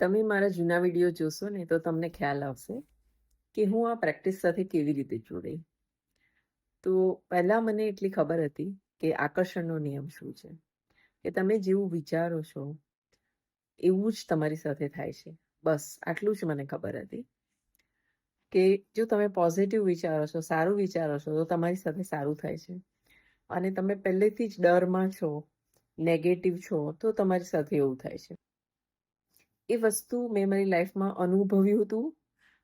તમે મારા જૂના વિડીયો જોશો ને તો તમને ખ્યાલ આવશે કે હું આ પ્રેક્ટિસ સાથે કેવી રીતે જોડાઈ. તો પહેલાં મને એટલી ખબર હતી કે આકર્ષણનો નિયમ શું છે, કે તમે જેવું વિચારો છો એવું જ તમારી સાથે થાય છે. બસ આટલું જ મને ખબર હતી કે જો તમે પોઝિટિવ વિચારો છો, સારું વિચારો છો, તો તમારી સાથે સારું થાય છે. અને તમે પહેલેથી જ ડરમાં છો, નેગેટિવ છો, તો તમારી સાથે એવું થાય છે. એ વસ્તુ મેં મારી લાઈફમાં અનુભવ્યું હતું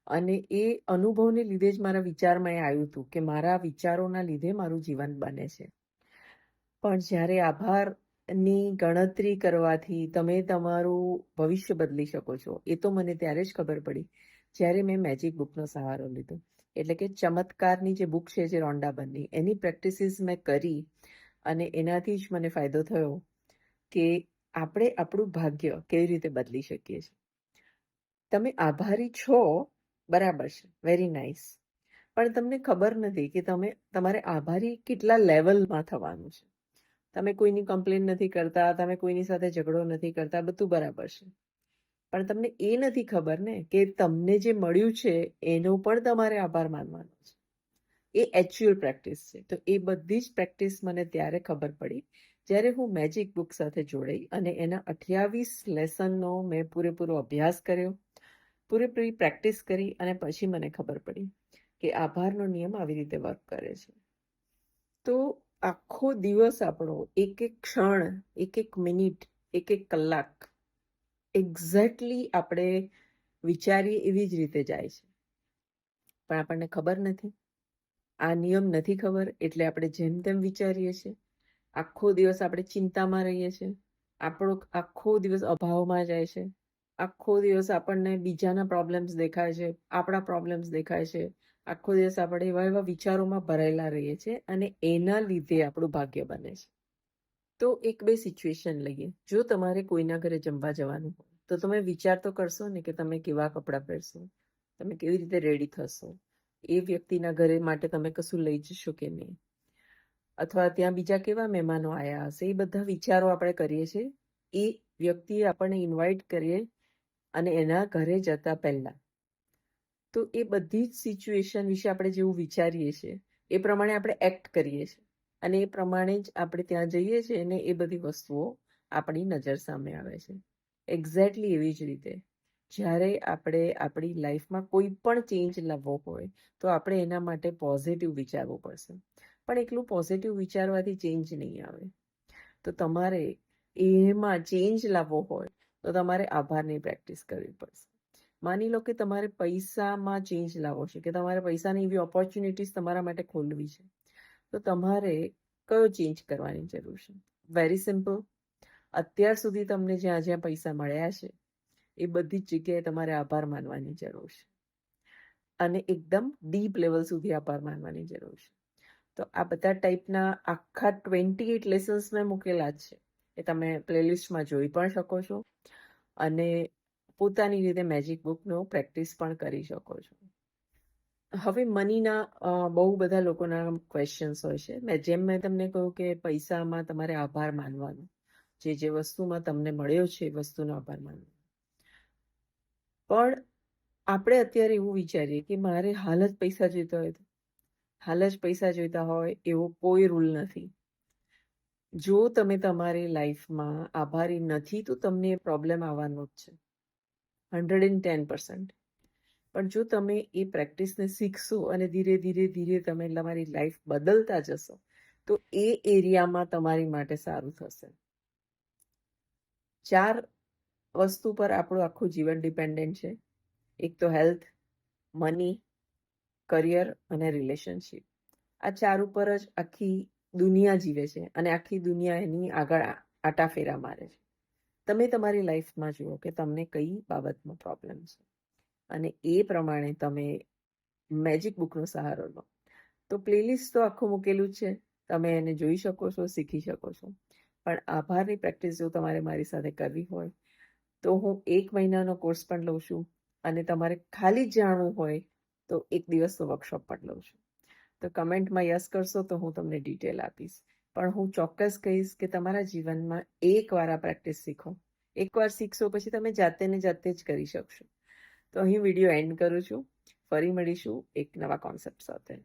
અને એ અનુભવને લીધે જ મારા વિચારમાં એ આવ્યું હતું કે મારા વિચારોના લીધે મારું જીવન બને છે. પણ જ્યારે આભારની ગણતરી કરવાથી તમે તમારું ભવિષ્ય બદલી શકો છો, એ તો મને ત્યારે જ ખબર પડી જ્યારે મેં મેજિક બુકનો સહારો લીધો. એટલે કે ચમત્કારની જે બુક છે, જે રોન્ડા બર્નની, એની પ્રેક્ટિસીસ મેં કરી અને એનાથી જ મને ફાયદો થયો કે આપણે આપણું ભાગ્ય કેવી રીતે બદલી શકીએ છીએ. તમે આભારી છો, બરાબર છે, વેરી નાઇસ, પણ તમને ખબર નથી કે તમારે આભારી કેટલા લેવલમાં થવાનું છે. તમે કોઈની કમ્પ્લેન નથી કરતા, તમે કોઈની સાથે ઝઘડો નથી કરતા, બધું બરાબર છે, પણ તમને એ નથી ખબર ને કે તમને જે મળ્યું છે એનો પણ તમારે આભાર માનવાનો છે. એ એક્ચ્યુઅલ પ્રેક્ટિસ છે. તો એ બધી જ પ્રેક્ટિસ મને ત્યારે ખબર પડી જ્યારે હું મેજિક બુક સાથે જોડાઈ અને એના 28 લેસનનો મેં પૂરેપૂરો અભ્યાસ કર્યો, પૂરેપૂરી પ્રેક્ટિસ કરી અને પછી મને ખબર પડી કે આભારનો નિયમ આવી રીતે વર્ક કરે છે. તો આખો દિવસ આપણો એક એક ક્ષણ, એક એક મિનિટ, એક એક કલાક એક્ઝેક્ટલી આપણે વિચારીએ એવી જ રીતે જાય છે, પણ આપણને ખબર નથી. આ નિયમ નથી ખબર એટલે આપણે જેમ તેમ વિચારીએ છીએ. આખો દિવસ આપણે ચિંતામાં રહીએ છીએ, આપણો આખો દિવસ અભાવમાં જાય છે, આખો દિવસ આપણને બીજાના પ્રોબ્લેમ્સ દેખાય છે, આપણા પ્રોબ્લેમ્સ દેખાય છે. આખો દિવસ આપણે એવા એવા વિચારોમાં ભરાયેલા રહીએ છીએ અને એના લીધે આપણું ભાગ્ય બને છે. તો એક બે સિચ્યુએશન લઈએ. જો તમારે કોઈના ઘરે જમવા જવાનું હોય તો તમે વિચાર તો કરશો ને કે તમે કેવા કપડાં પહેરશો, તમે કેવી રીતે રેડી થશો, એ વ્યક્તિના ઘરે માટે તમે કશું લઈ જશો કે નહીં, અથવા ત્યાં બીજા કેવા મહેમાનો આવ્યા હશે, એ બધા વિચારો આપણે કરીએ છીએ એ વ્યક્તિએ આપણને ઇન્વાઇટ કરીએ અને એના ઘરે જતા પહેલા. તો એ બધી જ સિચ્યુએશન વિશે આપણે જેવું વિચારીએ છીએ એ પ્રમાણે આપણે એક્ટ કરીએ છીએ અને એ પ્રમાણે જ આપણે ત્યાં જઈએ છીએ અને એ બધી વસ્તુઓ આપણી નજર સામે આવે છે. એક્ઝેક્ટલી એવી જ રીતે જ્યારે આપણે આપણી લાઈફમાં કોઈ પણ ચેન્જ લાવવો હોય તો આપણે એના માટે પોઝિટિવ વિચારવું પડશે. પણ એકલું પોઝિટિવ વિચારવાથી ચેન્જ નહીં આવે. તો તમારે એમાં ચેન્જ લાવવો હોય તો તમારે આભારની પ્રેક્ટિસ કરવી પડશે. માની લો કે તમારે પૈસામાં ચેન્જ લાવવો છે, કે તમારે પૈસાની એવી ઓપોર્ચ્યુનિટીઝ તમારા માટે ખોલવી છે, તો તમારે કયો ચેન્જ કરવાની જરૂર છે? Very simple. અત્યાર સુધી તમને જ્યાં જ્યાં પૈસા મળ્યા છે એ બધી જ જગ્યાએ તમારે આભાર માનવાની જરૂર છે અને એકદમ ડીપ લેવલ સુધી આભાર માનવાની જરૂર છે. તો આ બધા ટાઈપના આખા 28 લેસન્સ મેં મૂકેલા જ છે, એ તમે પ્લેલિસ્ટમાં જોઈ પણ શકો છો અને પોતાની રીતે મેજિક બુકનો પ્રેક્ટિસ પણ કરી શકો છો. હવે મનીના બહુ બધા લોકોના ક્વેશ્ચન્સ હોય છે. જેમ મેં તમને કહ્યું કે પૈસામાં તમારે આભાર માનવાનો, જે વસ્તુમાં તમને મળ્યો છે એ વસ્તુનો આભાર માનવાનો. પણ આપણે અત્યારે એવું વિચારીએ કે મારે હાલ જ પૈસા જોઈતા હોય, હાલ જ પૈસા જોઈતા હોય એવો કોઈ રૂલ નથી. જો તમે તમારી લાઈફમાં આભારી નથી તો તમને પ્રોબ્લેમ આવવાનો જ છે, 110%. પણ જો તમે એ પ્રેક્ટિસને શીખશો અને ધીરે ધીરે ધીરે તમે તમારી લાઈફ બદલતા જશો તો એ એરિયામાં તમારી માટે સારું થશે. 4 વસ્તુ પર આપણું આખું જીવન ડિપેન્ડન્ટ છે. એક તો હેલ્થ, મની, કરિયર અને રિલેશનશિપ. આ 4 ઉપર જ આખી દુનિયા જીવે છે અને આખી દુનિયા એની આગળ આટાફેરા મારે છે. તમે તમારી લાઈફમાં જુઓ કે તમને કઈ બાબતમાં પ્રોબ્લેમ છે અને એ પ્રમાણે તમે મેજિક બુકનો સહારો લો. તો પ્લેલિસ્ટ તો આખું મૂકેલું છે, તમે એને જોઈ શકો છો, શીખી શકો છો. પણ આભારની પ્રેક્ટિસ જો તમારે મારી સાથે કરવી હોય તો હું 1 મહિનાનો કોર્સ પણ લઉં છું અને તમારે ખાલી જ જાણવું હોય તો 1 દિવસનો વર્કશોપ પણ લઉં છું. તો કમેન્ટમાં યસ કરશો તો હું તમને ડિટેલ આપીશ. પણ હું ચોક્કસ કહીશ કે તમારા જીવનમાં એકવાર આ પ્રેક્ટિસ શીખો એકવાર શીખશો પછી તમે જાતે ને જાતે જ કરી શકશો. તો અહીં વિડીયો એન્ડ કરું છું. ફરી મળીશું એક નવા કોન્સેપ્ટ સાથે.